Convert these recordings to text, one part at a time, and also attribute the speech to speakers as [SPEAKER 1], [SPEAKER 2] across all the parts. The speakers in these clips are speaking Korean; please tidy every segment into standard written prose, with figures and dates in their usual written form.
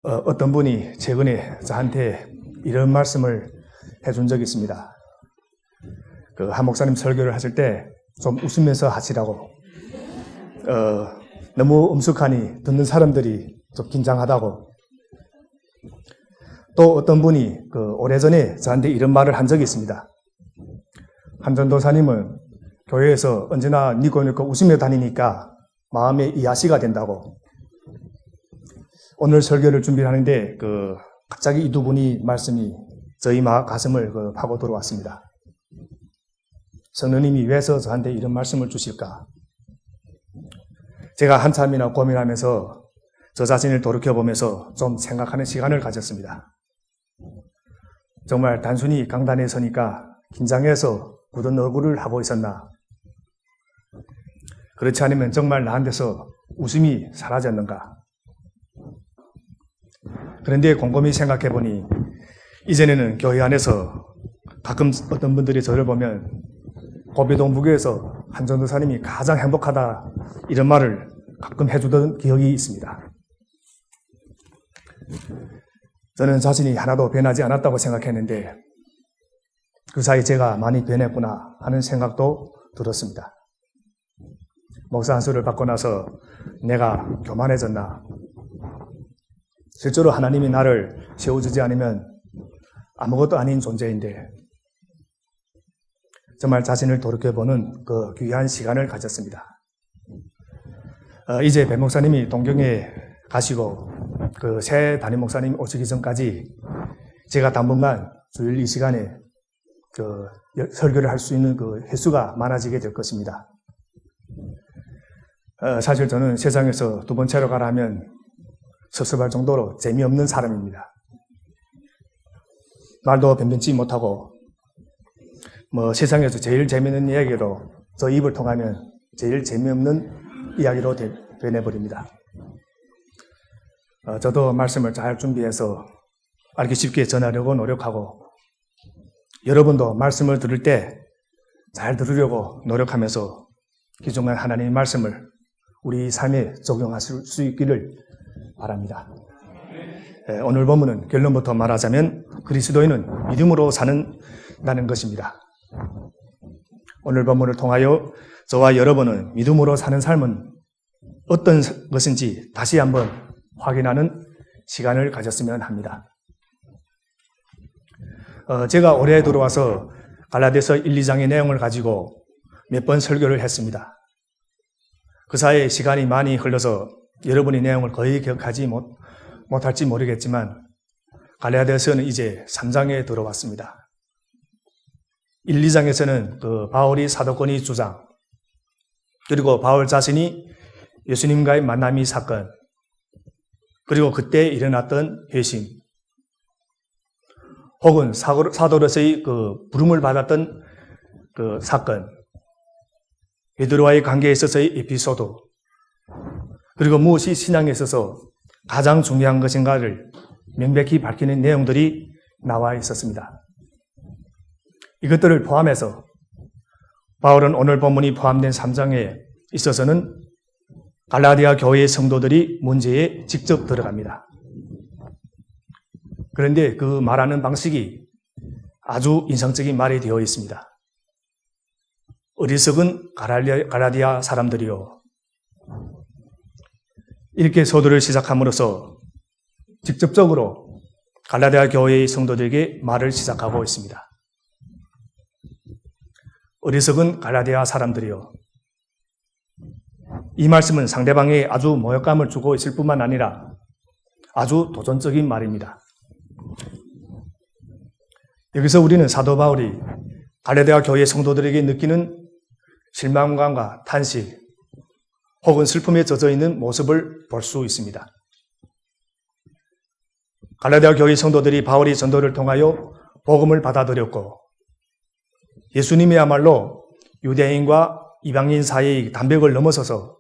[SPEAKER 1] 어떤 분이 최근에 저한테 이런 말씀을 해준 적이 있습니다. 한 목사님 설교를 하실 때 좀 웃으면서 하시라고. 너무 엄숙하니 듣는 사람들이 좀 긴장하다고. 또 어떤 분이 오래전에 저한테 이런 말을 한 적이 있습니다. 한 전도사님은 교회에서 언제나 니꼬니꼬 웃으며 다니니까 마음의 이하시가 된다고. 오늘 설교를 준비하는데 갑자기 이 두 분이 말씀이 저희 가슴을 파고 들어왔습니다. 성령님이 왜서 저한테 이런 말씀을 주실까? 제가 한참이나 고민하면서 저 자신을 돌이켜보면서 좀 생각하는 시간을 가졌습니다. 정말 단순히 강단에 서니까 긴장해서 굳은 얼굴을 하고 있었나? 그렇지 않으면 정말 나한테서 웃음이 사라졌는가? 그런데 곰곰이 생각해보니 이전에는 교회 안에서 가끔 어떤 분들이 저를 보면 고비동 무교에서 한 전도사님이 가장 행복하다 이런 말을 가끔 해주던 기억이 있습니다. 저는 자신이 하나도 변하지 않았다고 생각했는데 그 사이 제가 많이 변했구나 하는 생각도 들었습니다. 목사 안수를 받고 나서 내가 교만해졌나? 실제로 하나님이 나를 세워주지 않으면 아무것도 아닌 존재인데 정말 자신을 돌이켜보는 그 귀한 시간을 가졌습니다. 이제 배 목사님이 동경에 가시고 새 담임 목사님 오시기 전까지 제가 당분간 주일 이 시간에 설교를 할 수 있는 횟수가 많아지게 될 것입니다. 사실 저는 세상에서 두 번째로 가라 하면 섭섭할 정도로 재미없는 사람입니다. 말도 변변치 못하고 세상에서 제일 재미있는 이야기로 저 입을 통하면 제일 재미없는 이야기로 변해버립니다. 저도 말씀을 잘 준비해서 알기 쉽게 전하려고 노력하고 여러분도 말씀을 들을 때 잘 들으려고 노력하면서 기존의 하나님의 말씀을 우리 삶에 적용하실 수 있기를 바랍니다. 오늘 본문은 결론부터 말하자면 그리스도인은 믿음으로 사는다는 것입니다. 오늘 본문을 통하여 저와 여러분은 믿음으로 사는 삶은 어떤 것인지 다시 한번 확인하는 시간을 가졌으면 합니다. 제가 올해 들어와서 갈라디아서 1, 2장의 내용을 가지고 몇 번 설교를 했습니다. 그 사이에 시간이 많이 흘러서 여러분이 내용을 거의 기억하지 못할지 모르겠지만 갈라디아서는 이제 3장에 들어왔습니다. 1, 2장에서는 바울이 사도권의 주장, 그리고 바울 자신이 예수님과의 만남의 사건, 그리고 그때 일어났던 회심, 혹은 사도로서의 부름을 받았던 사건, 베드로와의 관계에 있어서의 에피소드, 그리고 무엇이 신앙에 있어서 가장 중요한 것인가를 명백히 밝히는 내용들이 나와 있었습니다. 이것들을 포함해서 바울은 오늘 본문이 포함된 3장에 있어서는 갈라디아 교회의 성도들이 문제에 직접 들어갑니다. 그런데 그 말하는 방식이 아주 인상적인 말이 되어 있습니다. 어리석은 갈라디아 사람들이요. 이렇게 서두를 시작함으로써 직접적으로 갈라디아 교회의 성도들에게 말을 시작하고 있습니다. 어리석은 갈라디아 사람들이요. 이 말씀은 상대방에 아주 모욕감을 주고 있을 뿐만 아니라 아주 도전적인 말입니다. 여기서 우리는 사도 바울이 갈라디아 교회 성도들에게 느끼는 실망감과 탄식 혹은 슬픔에 젖어 있는 모습을 볼 수 있습니다. 갈라디아 교회 성도들이 바울의 전도를 통하여 복음을 받아들였고 예수님이야말로 유대인과 이방인 사이의 단벽을 넘어서서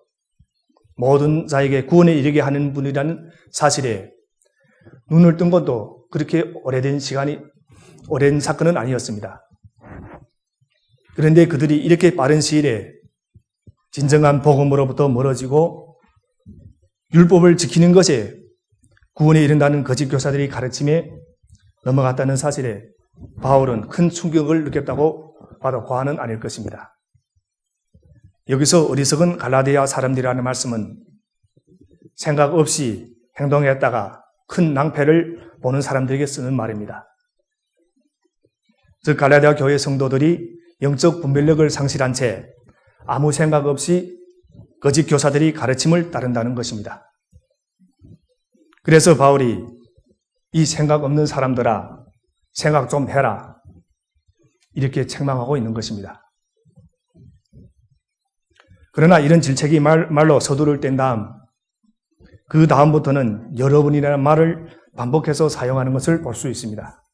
[SPEAKER 1] 모든 자에게 구원에 이르게 하는 분이라는 사실에 눈을 뜬 것도 그렇게 오랜 사건은 아니었습니다. 그런데 그들이 이렇게 빠른 시일에 진정한 복음으로부터 멀어지고 율법을 지키는 것에 구원에 이른다는 거짓 교사들이 가르침에 넘어갔다는 사실에 바울은 큰 충격을 느꼈다고 봐도 과언은 아닐 것입니다. 여기서 어리석은 갈라디아 사람들이라는 말씀은 생각 없이 행동했다가 큰 낭패를 보는 사람들에게 쓰는 말입니다. 즉 갈라디아 교회 성도들이 영적 분별력을 상실한 채 아무 생각 없이 거짓 교사들이 가르침을 따른다는 것입니다. 그래서 바울이 이 생각 없는 사람들아 생각 좀 해라 이렇게 책망하고 있는 것입니다. 그러나 이런 질책이 말로 서두를 뗀 다음 그 다음부터는 여러분이라는 말을 반복해서 사용하는 것을 볼 수 있습니다.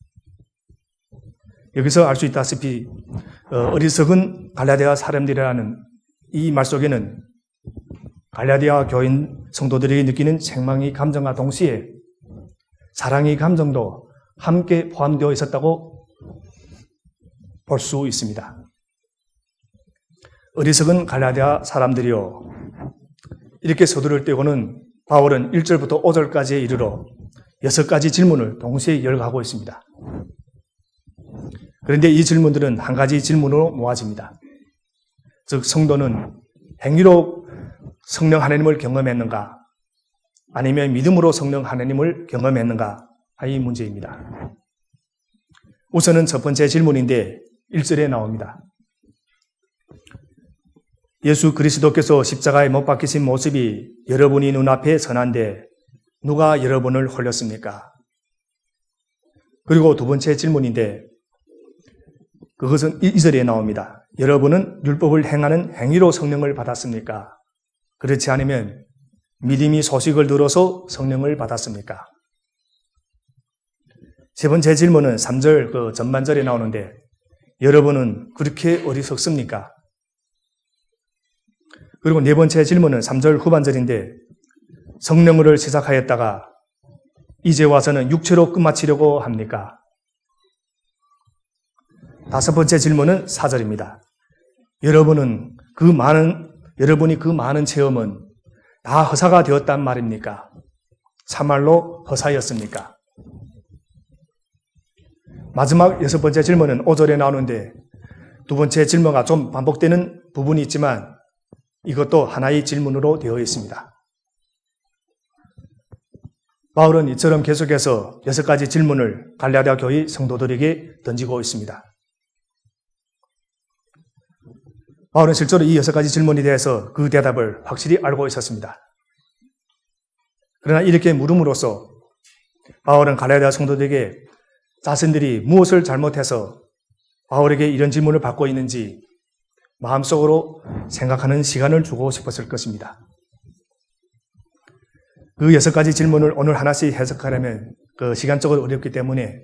[SPEAKER 1] 여기서 알 수 있다시피 어리석은 갈라디아 사람들이라는 이 말 속에는 갈라디아 교인 성도들이 느끼는 책망의 감정과 동시에 사랑의 감정도 함께 포함되어 있었다고 볼 수 있습니다. 어리석은 갈라디아 사람들이요. 이렇게 서두를 떼고는 바울은 1절부터 5절까지에 이르러 6가지 질문을 동시에 열거하고 있습니다. 그런데 이 질문들은 한 가지 질문으로 모아집니다. 즉 성도는 행위로 성령 하나님을 경험했는가 아니면 믿음으로 성령 하나님을 경험했는가 이 문제입니다. 우선은 첫 번째 질문인데 1절에 나옵니다. 예수 그리스도께서 십자가에 못 박히신 모습이 여러분이 눈앞에 선한데 누가 여러분을 홀렸습니까? 그리고 두 번째 질문인데 그것은 2절에 나옵니다. 여러분은 율법을 행하는 행위로 성령을 받았습니까? 그렇지 않으면 믿음이 소식을 들어서 성령을 받았습니까? 세 번째 질문은 3절 그 전반절에 나오는데 여러분은 그렇게 어리석습니까? 그리고 네 번째 질문은 3절 후반절인데 성령을 시작하였다가 이제 와서는 육체로 끝마치려고 합니까? 다섯 번째 질문은 4절입니다. 여러분이 그 많은 체험은 다 허사가 되었단 말입니까? 참말로 허사였습니까? 마지막 6번째 질문은 5절에 나오는데 두 번째 질문과 좀 반복되는 부분이 있지만 이것도 하나의 질문으로 되어 있습니다. 바울은 이처럼 계속해서 6가지 질문을 갈라디아 교회 성도들에게 던지고 있습니다. 바울은 실제로 이 6가지 질문에 대해서 그 대답을 확실히 알고 있었습니다. 그러나 이렇게 물음으로써 바울은 갈라디아 성도들에게 자신들이 무엇을 잘못해서 바울에게 이런 질문을 받고 있는지 마음속으로 생각하는 시간을 주고 싶었을 것입니다. 그 6가지 질문을 오늘 하나씩 해석하려면 그 시간적으로 어렵기 때문에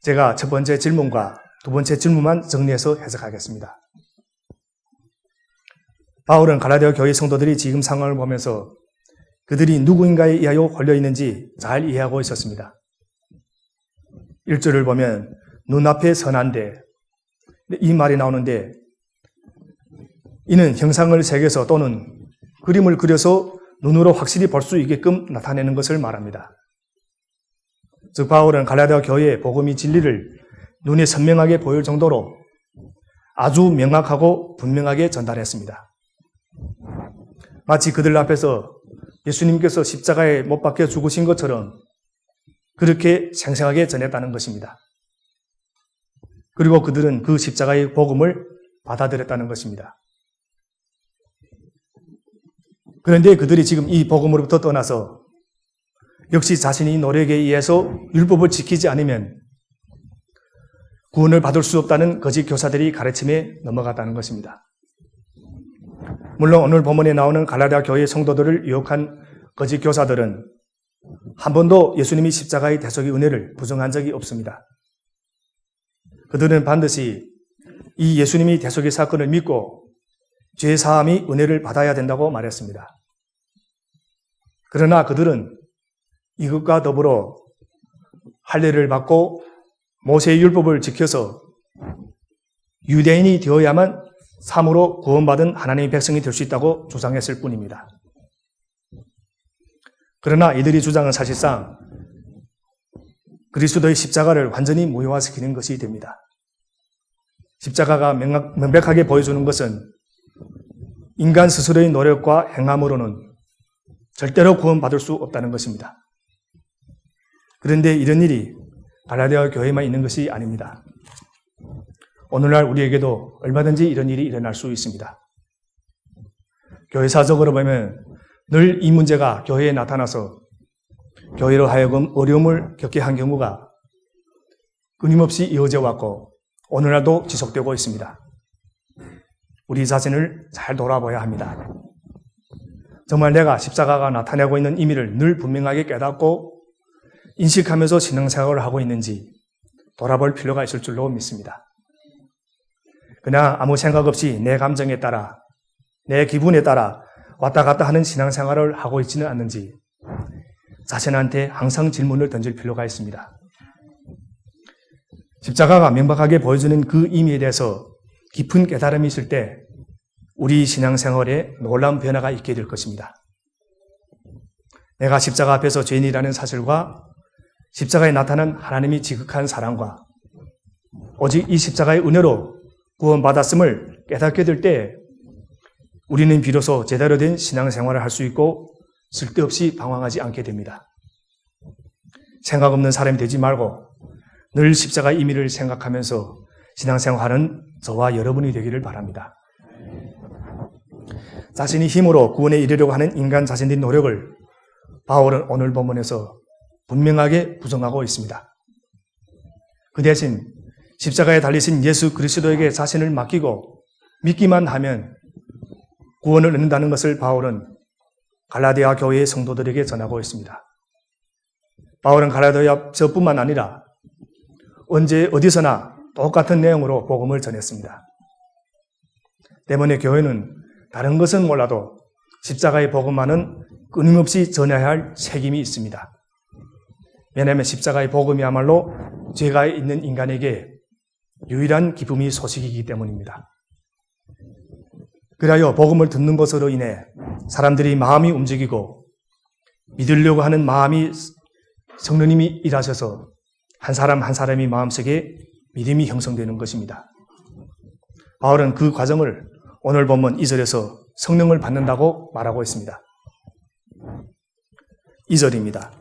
[SPEAKER 1] 제가 첫 번째 질문과 두 번째 질문만 정리해서 해석하겠습니다. 바울은 갈라디아 교회 성도들이 지금 상황을 보면서 그들이 누구인가에 의하여 걸려있는지 잘 이해하고 있었습니다. 1절을 보면 눈앞에 선한데 이 말이 나오는데 이는 형상을 새겨서 또는 그림을 그려서 눈으로 확실히 볼 수 있게끔 나타내는 것을 말합니다. 즉 바울은 갈라디아 교회의 복음이 진리를 눈에 선명하게 보일 정도로 아주 명확하고 분명하게 전달했습니다. 마치 그들 앞에서 예수님께서 십자가에 못 박혀 죽으신 것처럼 그렇게 생생하게 전했다는 것입니다. 그리고 그들은 그 십자가의 복음을 받아들였다는 것입니다. 그런데 그들이 지금 이 복음으로부터 떠나서 역시 자신이 노력에 의해서 율법을 지키지 않으면 구원을 받을 수 없다는 거짓 교사들이 가르침에 넘어갔다는 것입니다. 물론 오늘 본문에 나오는 갈라디아 교회 성도들을 유혹한 거짓 교사들은 한 번도 예수님이 십자가의 대속의 은혜를 부정한 적이 없습니다. 그들은 반드시 이 예수님이 대속의 사건을 믿고 죄 사함이 은혜를 받아야 된다고 말했습니다. 그러나 그들은 이것과 더불어 할례를 받고 모세의 율법을 지켜서 유대인이 되어야만 참으로 구원받은 하나님의 백성이 될 수 있다고 주장했을 뿐입니다. 그러나 이들의 주장은 사실상 그리스도의 십자가를 완전히 무효화시키는 것이 됩니다. 십자가가 명백하게 보여주는 것은 인간 스스로의 노력과 행함으로는 절대로 구원받을 수 없다는 것입니다. 그런데 이런 일이 갈라디아 교회에만 있는 것이 아닙니다. 오늘날 우리에게도 얼마든지 이런 일이 일어날 수 있습니다. 교회사적으로 보면 늘 이 문제가 교회에 나타나서 교회로 하여금 어려움을 겪게 한 경우가 끊임없이 이어져 왔고 오늘날도 지속되고 있습니다. 우리 자신을 잘 돌아봐야 합니다. 정말 내가 십자가가 나타내고 있는 의미를 늘 분명하게 깨닫고 인식하면서 신앙생활을 하고 있는지 돌아볼 필요가 있을 줄로 믿습니다. 그냥 아무 생각 없이 내 감정에 따라 내 기분에 따라 왔다 갔다 하는 신앙생활을 하고 있지는 않는지 자신한테 항상 질문을 던질 필요가 있습니다. 십자가가 명백하게 보여주는 그 의미에 대해서 깊은 깨달음이 있을 때 우리 신앙생활에 놀라운 변화가 있게 될 것입니다. 내가 십자가 앞에서 죄인이라는 사실과 십자가에 나타난 하나님이 지극한 사랑과 오직 이 십자가의 은혜로 구원받았음을 깨닫게 될 때 우리는 비로소 제대로 된 신앙생활을 할 수 있고 쓸데없이 방황하지 않게 됩니다. 생각 없는 사람이 되지 말고 늘 십자가의 의미를 생각하면서 신앙생활하는 저와 여러분이 되기를 바랍니다. 자신이 힘으로 구원에 이르려고 하는 인간 자신의 노력을 바울은 오늘 본문에서 분명하게 부정하고 있습니다. 그 대신 십자가에 달리신 예수 그리스도에게 자신을 맡기고 믿기만 하면 구원을 얻는다는 것을 바울은 갈라디아 교회의 성도들에게 전하고 있습니다. 바울은 갈라디아서뿐만 아니라 언제 어디서나 똑같은 내용으로 복음을 전했습니다. 때문에 교회는 다른 것은 몰라도 십자가의 복음만은 끊임없이 전해야 할 책임이 있습니다. 왜냐하면 십자가의 복음이야말로 죄가 있는 인간에게 유일한 기쁨이 소식이기 때문입니다. 그리하여 복음을 듣는 것으로 인해 사람들이 마음이 움직이고 믿으려고 하는 마음이 성령님이 일하셔서 한 사람 한 사람이 마음속에 믿음이 형성되는 것입니다. 바울은 그 과정을 오늘 본문 2절에서 성령을 받는다고 말하고 있습니다. 2절입니다.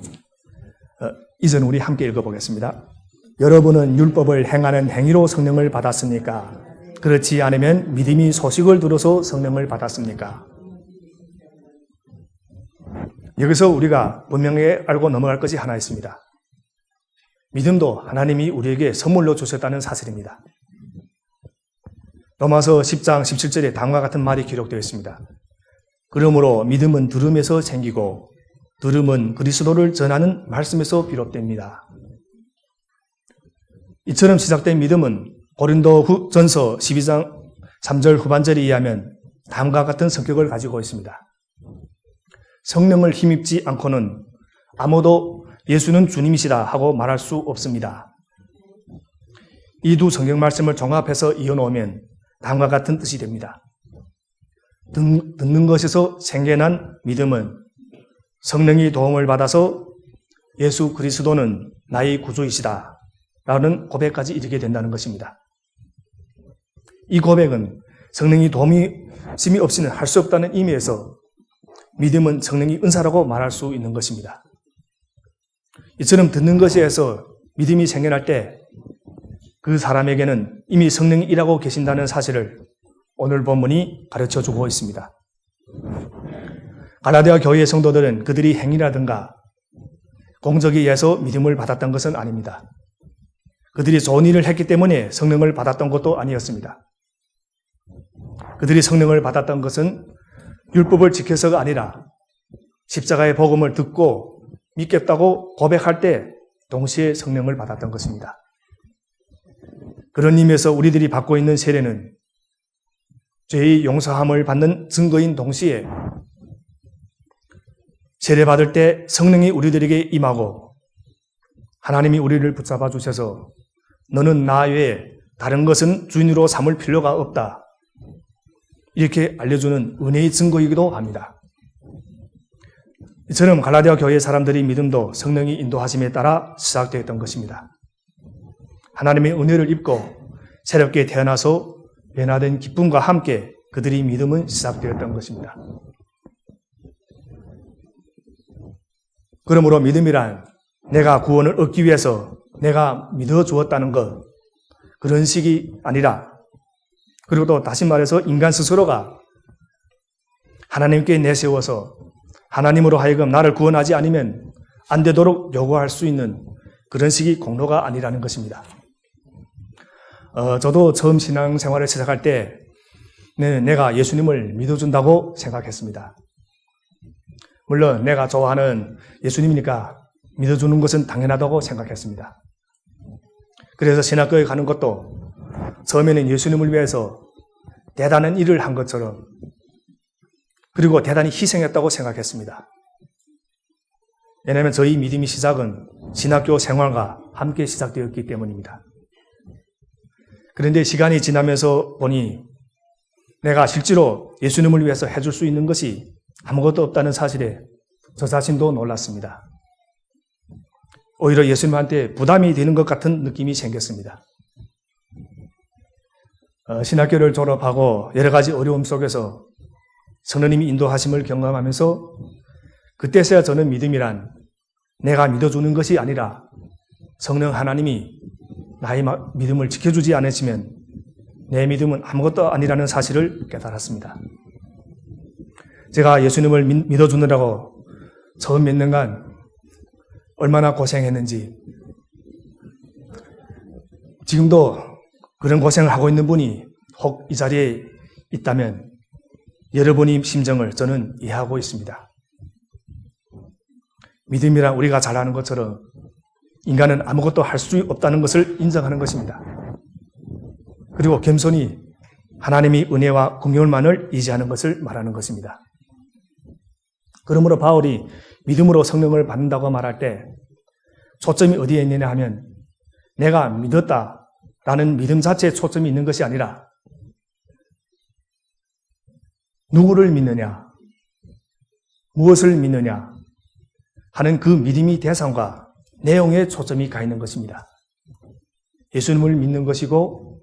[SPEAKER 1] 2절 우리 함께 읽어보겠습니다. 여러분은 율법을 행하는 행위로 성령을 받았습니까? 그렇지 않으면 믿음이 소식을 들어서 성령을 받았습니까? 여기서 우리가 분명히 알고 넘어갈 것이 하나 있습니다. 믿음도 하나님이 우리에게 선물로 주셨다는 사실입니다. 로마서 10장 17절에 다음과 같은 말이 기록되어 있습니다. 그러므로 믿음은 들음에서 생기고 들음은 그리스도를 전하는 말씀에서 비롯됩니다. 이처럼 시작된 믿음은 고린도전서 12장 3절 후반절에 의하면 다음과 같은 성격을 가지고 있습니다. 성령을 힘입지 않고는 아무도 예수는 주님이시다 하고 말할 수 없습니다. 이 두 성경 말씀을 종합해서 이어놓으면 다음과 같은 뜻이 됩니다. 듣는 것에서 생겨난 믿음은 성령이 도움을 받아서 예수 그리스도는 나의 구주이시다 라는 고백까지 이르게 된다는 것입니다. 이 고백은 성령이 도움이 없이는 할 수 없다는 의미에서 믿음은 성령의 은사라고 말할 수 있는 것입니다. 이처럼 듣는 것에서 믿음이 생겨날 때 그 사람에게는 이미 성령이 일하고 계신다는 사실을 오늘 본문이 가르쳐주고 있습니다. 갈라디아 교회의 성도들은 그들이 행위라든가 공적에 의해서 믿음을 받았던 것은 아닙니다. 그들이 좋은 일을 했기 때문에 성령을 받았던 것도 아니었습니다. 그들이 성령을 받았던 것은 율법을 지켜서가 아니라 십자가의 복음을 듣고 믿겠다고 고백할 때 동시에 성령을 받았던 것입니다. 그런 의미에서 우리들이 받고 있는 세례는 죄의 용서함을 받는 증거인 동시에 세례받을 때 성령이 우리들에게 임하고 하나님이 우리를 붙잡아 주셔서 너는 나 외에 다른 것은 주인으로 삼을 필요가 없다. 이렇게 알려주는 은혜의 증거이기도 합니다. 이처럼 갈라디아 교회의 사람들의 믿음도 성령이 인도하심에 따라 시작되었던 것입니다. 하나님의 은혜를 입고 새롭게 태어나서 변화된 기쁨과 함께 그들의 믿음은 시작되었던 것입니다. 그러므로 믿음이란 내가 구원을 얻기 위해서 내가 믿어 주었다는 것, 그런 식이 아니라, 그리고 또 다시 말해서 인간 스스로가 하나님께 내세워서 하나님으로 하여금 나를 구원하지 않으면 안 되도록 요구할 수 있는 그런 식의 공로가 아니라는 것입니다. 저도 처음 신앙생활을 시작할 때 내가 예수님을 믿어준다고 생각했습니다. 물론 내가 좋아하는 예수님이니까 믿어주는 것은 당연하다고 생각했습니다. 그래서 신학교에 가는 것도 처음에는 예수님을 위해서 대단한 일을 한 것처럼, 그리고 대단히 희생했다고 생각했습니다. 왜냐하면 저희 믿음의 시작은 신학교 생활과 함께 시작되었기 때문입니다. 그런데 시간이 지나면서 보니 내가 실제로 예수님을 위해서 해줄 수 있는 것이 아무것도 없다는 사실에 저 자신도 놀랐습니다. 오히려 예수님한테 부담이 되는 것 같은 느낌이 생겼습니다. 신학교를 졸업하고 여러 가지 어려움 속에서 성령님이 인도하심을 경험하면서 그때서야 저는 믿음이란 내가 믿어주는 것이 아니라 성령 하나님이 나의 믿음을 지켜주지 않으시면 내 믿음은 아무것도 아니라는 사실을 깨달았습니다. 제가 예수님을 믿어주느라고 처음 몇 년간 얼마나 고생했는지, 지금도 그런 고생을 하고 있는 분이 혹 이 자리에 있다면 여러분의 심정을 저는 이해하고 있습니다. 믿음이란 우리가 잘 아는 것처럼 인간은 아무것도 할 수 없다는 것을 인정하는 것입니다. 그리고 겸손히 하나님의 은혜와 긍휼만을 의지하는 것을 말하는 것입니다. 그러므로 바울이 믿음으로 성령을 받는다고 말할 때 초점이 어디에 있느냐 하면 내가 믿었다라는 믿음 자체에 초점이 있는 것이 아니라 누구를 믿느냐, 무엇을 믿느냐 하는 그 믿음의 대상과 내용에 초점이 가 있는 것입니다. 예수님을 믿는 것이고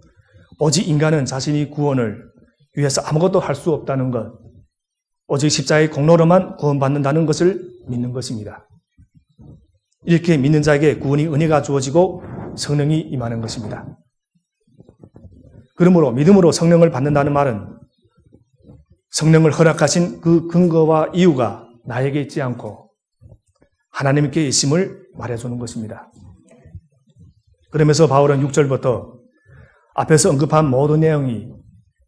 [SPEAKER 1] 오직 인간은 자신의 구원을 위해서 아무것도 할 수 없다는 것, 오직 십자가의 공로로만 구원받는다는 것을 믿는 것입니다. 이렇게 믿는 자에게 구원의 은혜가 주어지고 성령이 임하는 것입니다. 그러므로 믿음으로 성령을 받는다는 말은 성령을 허락하신 그 근거와 이유가 나에게 있지 않고 하나님께 있음을 말해주는 것입니다. 그러면서 바울은 6절부터 앞에서 언급한 모든 내용이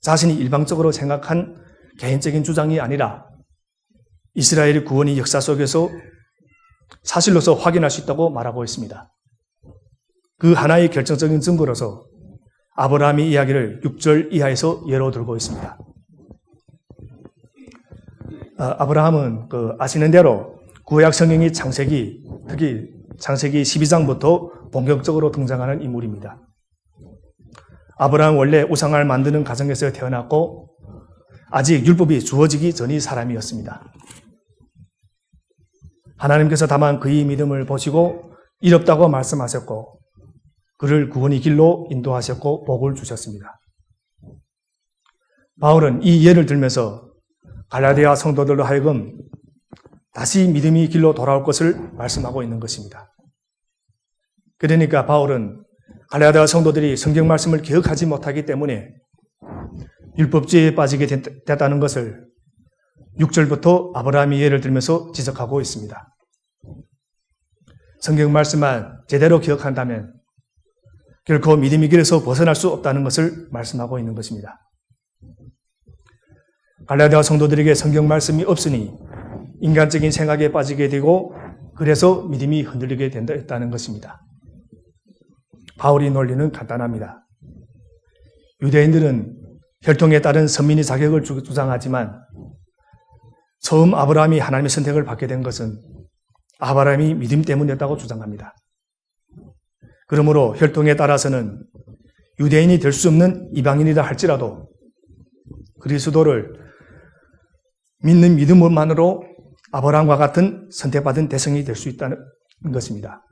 [SPEAKER 1] 자신이 일방적으로 생각한 개인적인 주장이 아니라 이스라엘의 구원의 역사 속에서 사실로서 확인할 수 있다고 말하고 있습니다. 그 하나의 결정적인 증거로서 아브라함의 이야기를 6절 이하에서 예로 들고 있습니다. 아브라함은 아시는 대로 구약 성경의 창세기, 특히 창세기 12장부터 본격적으로 등장하는 인물입니다. 아브라함은 원래 우상을 만드는 가정에서 태어났고 아직 율법이 주어지기 전의 사람이었습니다. 하나님께서 다만 그의 믿음을 보시고 이롭다고 말씀하셨고 그를 구원의 길로 인도하셨고 복을 주셨습니다. 바울은 이 예를 들면서 갈라디아 성도들로 하여금 다시 믿음의 길로 돌아올 것을 말씀하고 있는 것입니다. 그러니까 바울은 갈라디아 성도들이 성경 말씀을 기억하지 못하기 때문에 율법주의에 빠지게 됐다는 것을 6절부터 아브라함의 예를 들면서 지적하고 있습니다. 성경 말씀만 제대로 기억한다면 결코 믿음의 길에서 벗어날 수 없다는 것을 말씀하고 있는 것입니다. 갈라디아 성도들에게 성경 말씀이 없으니 인간적인 생각에 빠지게 되고 그래서 믿음이 흔들리게 된다는 것입니다. 바울의 논리는 간단합니다. 유대인들은 혈통에 따른 선민의 자격을 주장하지만 처음 아브라함이 하나님의 선택을 받게 된 것은 아브라함이 믿음 때문이었다고 주장합니다. 그러므로 혈통에 따라서는 유대인이 될 수 없는 이방인이라 할지라도 그리스도를 믿는 믿음만으로 아브라함과 같은 선택받은 대성이 될 수 있다는 것입니다.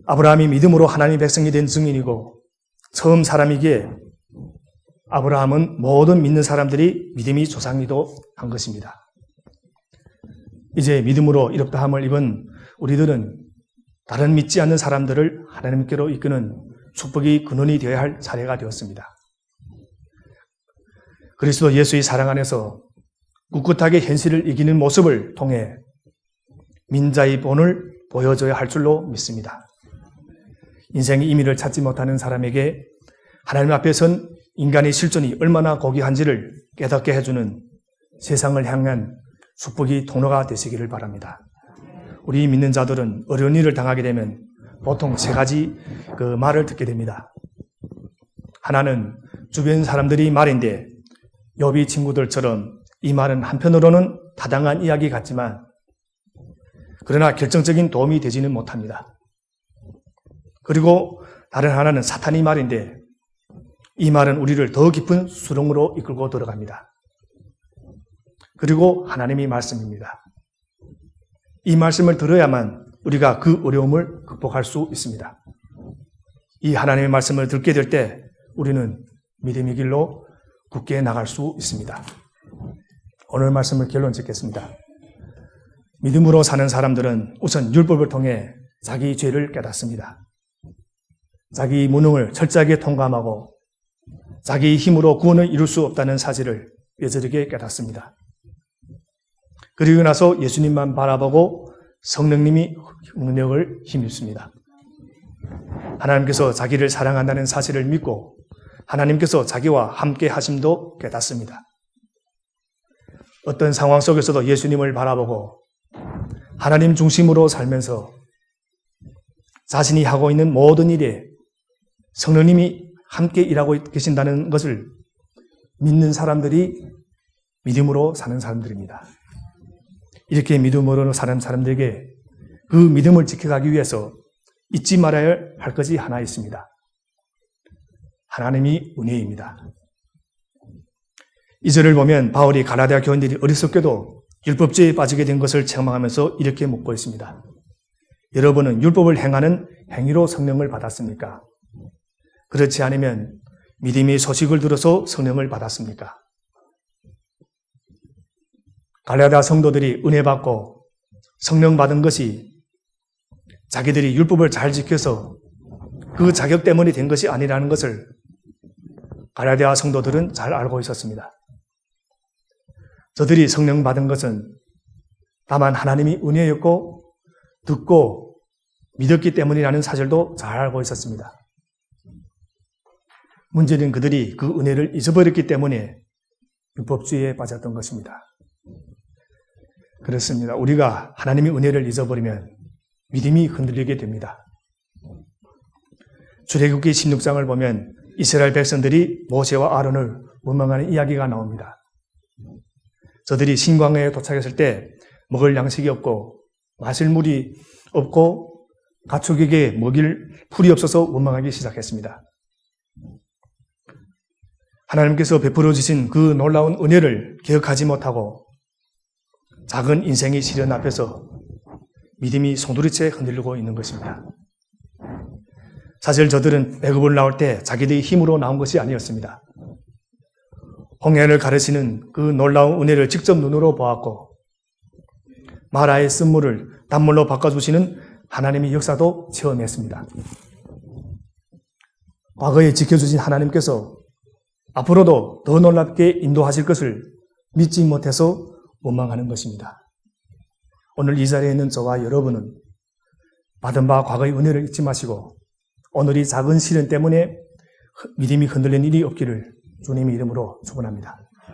[SPEAKER 1] 아브라함이 믿음으로 하나님의 백성이 된 증인이고 처음 사람이기에 아브라함은 모든 믿는 사람들이 믿음이 조상이도 한 것입니다. 이제 믿음으로 이롭다함을 입은 우리들은 다른 믿지 않는 사람들을 하나님께로 이끄는 축복의 근원이 되어야 할 차례가 되었습니다. 그리스도 예수의 사랑 안에서 꿋꿋하게 현실을 이기는 모습을 통해 민자의 본을 보여줘야 할 줄로 믿습니다. 인생의 의미를 찾지 못하는 사람에게 하나님 앞에 선 인간의 실존이 얼마나 고귀한지를 깨닫게 해주는 세상을 향한 축복의 통로가 되시기를 바랍니다. 우리 믿는 자들은 어려운 일을 당하게 되면 보통 세 가지 말을 듣게 됩니다. 하나는 주변 사람들이 말인데 욥이 친구들처럼 이 말은 한편으로는 타당한 이야기 같지만 그러나 결정적인 도움이 되지는 못합니다. 그리고 다른 하나는 사탄의 말인데 이 말은 우리를 더 깊은 수렁으로 이끌고 들어갑니다. 그리고 하나님의 말씀입니다. 이 말씀을 들어야만 우리가 그 어려움을 극복할 수 있습니다. 이 하나님의 말씀을 듣게 될 때 우리는 믿음의 길로 굳게 나갈 수 있습니다. 오늘 말씀을 결론 짓겠습니다. 믿음으로 사는 사람들은 우선 율법을 통해 자기 죄를 깨닫습니다. 자기 무능을 철저하게 통감하고 자기 힘으로 구원을 이룰 수 없다는 사실을 뼈저리게 깨닫습니다. 그리고 나서 예수님만 바라보고 성령님이 능력을 힘입습니다. 하나님께서 자기를 사랑한다는 사실을 믿고 하나님께서 자기와 함께 하심도 깨닫습니다. 어떤 상황 속에서도 예수님을 바라보고 하나님 중심으로 살면서 자신이 하고 있는 모든 일에 성령님이 함께 일하고 계신다는 것을 믿는 사람들이 믿음으로 사는 사람들입니다. 이렇게 믿음으로 사는 사람들에게 그 믿음을 지켜가기 위해서 잊지 말아야 할 것이 하나 있습니다. 하나님이 은혜입니다. 이 절을 보면 바울이 갈라디아 교인들이 어리석게도 율법주의에 빠지게 된 것을 책망하면서 이렇게 묻고 있습니다. 여러분은 율법을 행하는 행위로 성령을 받았습니까? 그렇지 않으면 믿음의 소식을 들어서 성령을 받았습니까? 갈라디아 성도들이 은혜 받고 성령 받은 것이 자기들이 율법을 잘 지켜서 그 자격 때문에 된 것이 아니라는 것을 갈라디아 성도들은 잘 알고 있었습니다. 저들이 성령 받은 것은 다만 하나님이 은혜였고 듣고 믿었기 때문이라는 사실도 잘 알고 있었습니다. 문제는 그들이 그 은혜를 잊어버렸기 때문에 율법주의에 빠졌던 것입니다. 그렇습니다. 우리가 하나님의 은혜를 잊어버리면 믿음이 흔들리게 됩니다. 출애굽기 16장을 보면 이스라엘 백성들이 모세와 아론을 원망하는 이야기가 나옵니다. 저들이 신광야에 도착했을 때 먹을 양식이 없고 마실 물이 없고 가축에게 먹일 풀이 없어서 원망하기 시작했습니다. 하나님께서 베풀어 주신 그 놀라운 은혜를 기억하지 못하고 작은 인생의 시련 앞에서 믿음이 송두리째 흔들리고 있는 것입니다. 사실 저들은 애굽을 나올 때 자기들의 힘으로 나온 것이 아니었습니다. 홍해를 가르치는 그 놀라운 은혜를 직접 눈으로 보았고 마라의 쓴물을 단물로 바꿔주시는 하나님의 역사도 체험했습니다. 과거에 지켜주신 하나님께서 앞으로도 더 놀랍게 인도하실 것을 믿지 못해서 원망하는 것입니다. 오늘 이 자리에 있는 저와 여러분은 받은 바 과거의 은혜를 잊지 마시고 오늘 이 작은 시련 때문에 믿음이 흔들린 일이 없기를 주님의 이름으로 축원합니다.